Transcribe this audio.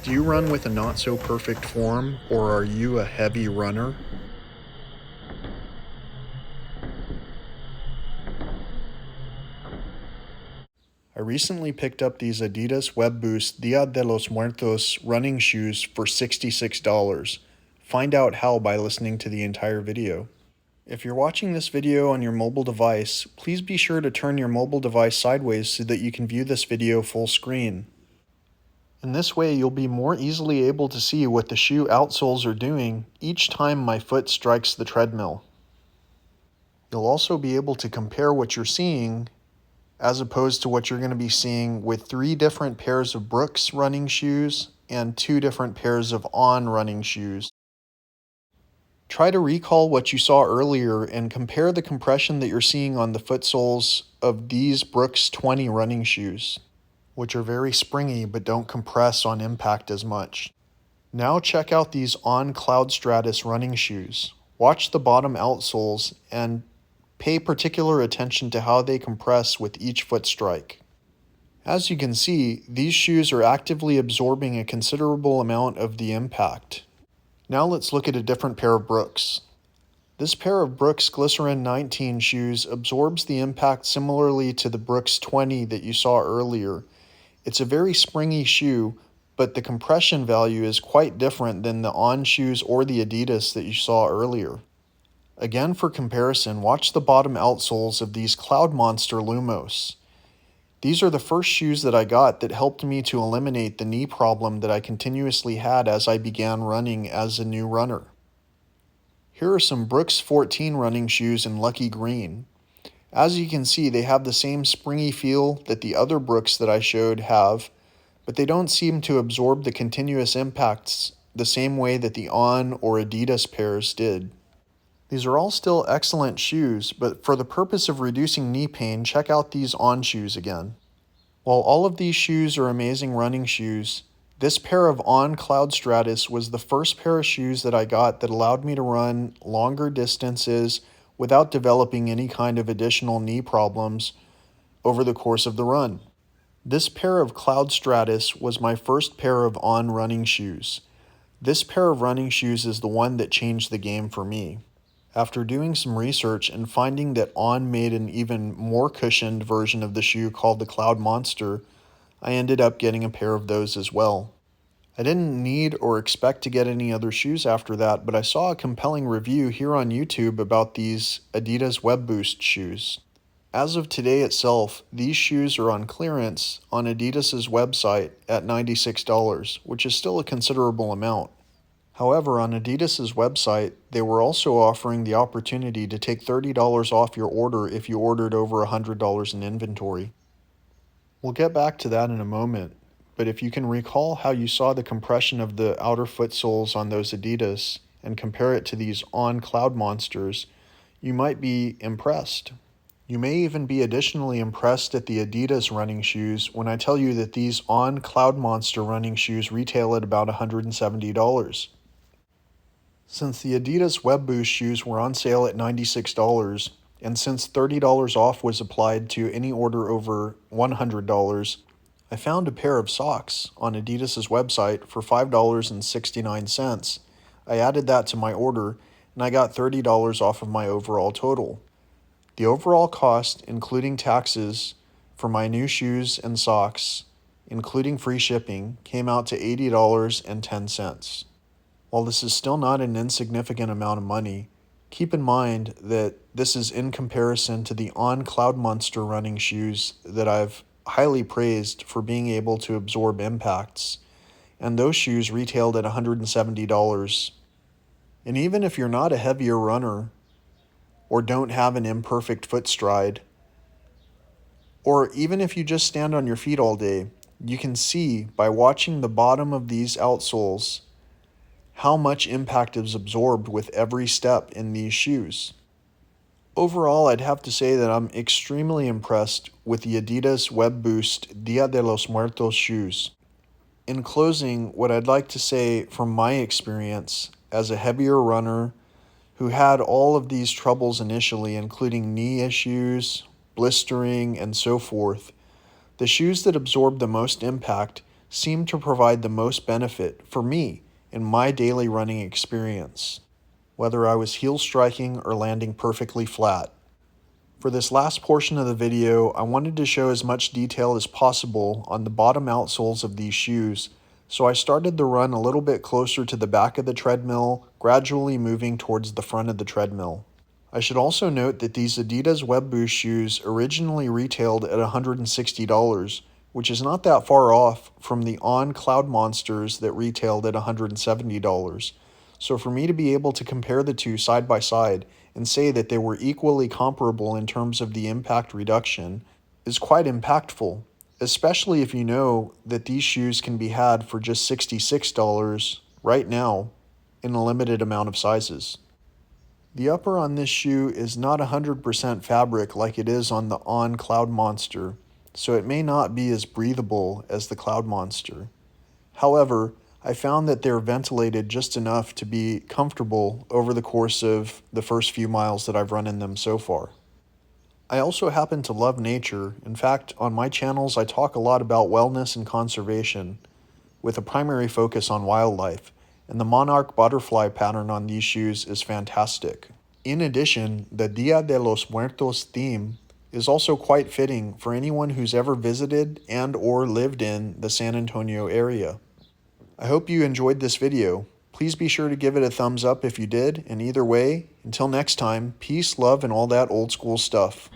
Do you run with a not so perfect form, or are you a heavy runner? I recently picked up these Adidas Web Boost Dia de los Muertos running shoes for $66. Find out how by listening to the entire video. If you're watching this video on your mobile device, please be sure to turn your mobile device sideways so that you can view this video full screen. In this way, you'll be more easily able to see what the shoe outsoles are doing each time my foot strikes the treadmill. You'll also be able to compare what you're seeing as opposed to what you're going to be seeing with 3 different pairs of Brooks running shoes and 2 different pairs of On running shoes. Try to recall what you saw earlier and compare the compression that you're seeing on the foot soles of these Brooks 20 running shoes, which are very springy but don't compress on impact as much. Now check out these On Cloud Stratus running shoes. Watch the bottom outsoles and pay particular attention to how they compress with each foot strike. As you can see, these shoes are actively absorbing a considerable amount of the impact. Now let's look at a different pair of Brooks. This pair of Brooks Glycerin 19 shoes absorbs the impact similarly to the Brooks 20 that you saw earlier. It's a very springy shoe, but the compression value is quite different than the On shoes or the Adidas that you saw earlier. Again, for comparison, watch the bottom outsoles of these Cloudmonster Lumos. These are the first shoes that I got that helped me to eliminate the knee problem that I continuously had as I began running as a new runner. Here are some Brooks 14 running shoes in Lucky Green. As you can see, they have the same springy feel that the other Brooks that I showed have, but they don't seem to absorb the continuous impacts the same way that the On or Adidas pairs did. These are all still excellent shoes, but for the purpose of reducing knee pain, check out these On shoes again. While all of these shoes are amazing running shoes, this pair of On Cloud Stratus was the first pair of shoes that I got that allowed me to run longer distances without developing any kind of additional knee problems over the course of the run. This pair of Cloud Stratus was my first pair of On running shoes. This pair of running shoes is the one that changed the game for me. After doing some research and finding that On made an even more cushioned version of the shoe called the Cloudmonster, I ended up getting a pair of those as well. I didn't need or expect to get any other shoes after that, but I saw a compelling review here on YouTube about these Adidas Web Boost shoes. As of today itself, these shoes are on clearance on Adidas's website at $96, which is still a considerable amount. However, on Adidas's website, they were also offering the opportunity to take $30 off your order if you ordered over $100 in inventory. We'll get back to that in a moment, but if you can recall how you saw the compression of the outer foot soles on those Adidas and compare it to these On Cloudmonsters, you might be impressed. You may even be additionally impressed at the Adidas running shoes when I tell you that these On Cloudmonster running shoes retail at about $170. Since the Adidas Web Boost shoes were on sale at $96, and since $30 off was applied to any order over $100, I found a pair of socks on Adidas's website for $5.69. I added that to my order, and I got $30 off of my overall total. The overall cost, including taxes, for my new shoes and socks, including free shipping, came out to $80.10. While this is still not an insignificant amount of money, keep in mind that this is in comparison to the On Cloudmonster running shoes that I've highly praised for being able to absorb impacts, and those shoes retailed at $170. And even if you're not a heavier runner, or don't have an imperfect foot stride, or even if you just stand on your feet all day, you can see by watching the bottom of these outsoles how much impact is absorbed with every step in these shoes. Overall, I'd have to say that I'm extremely impressed with the Adidas Web Boost Dia de los Muertos shoes. In closing, what I'd like to say from my experience as a heavier runner who had all of these troubles initially, including knee issues, blistering, and so forth, the shoes that absorb the most impact seem to provide the most benefit for me in my daily running experience, whether I was heel striking or landing perfectly flat. For this last portion of the video, I wanted to show as much detail as possible on the bottom outsoles of these shoes, so I started the run a little bit closer to the back of the treadmill, gradually moving towards the front of the treadmill. I should also note that these Adidas Web Boost shoes originally retailed at $160, which is not that far off from the Cloudmonsters that retailed at $170. So for me to be able to compare the two side by side and say that they were equally comparable in terms of the impact reduction is quite impactful, especially if you know that these shoes can be had for just $66 right now in a limited amount of sizes. The upper on this shoe is not 100% fabric like it is on the Cloudmonster, so it may not be as breathable as the Cloudmonster. However, I found that they're ventilated just enough to be comfortable over the course of the first few miles that I've run in them so far. I also happen to love nature. In fact, on my channels I talk a lot about wellness and conservation, with a primary focus on wildlife, and the monarch butterfly pattern on these shoes is fantastic. In addition, the Dia de los Muertos theme is also quite fitting for anyone who's ever visited and or lived in the San Antonio area. I hope you enjoyed this video. Please be sure to give it a thumbs up if you did, and either way, until next time, peace, love, and all that old school stuff.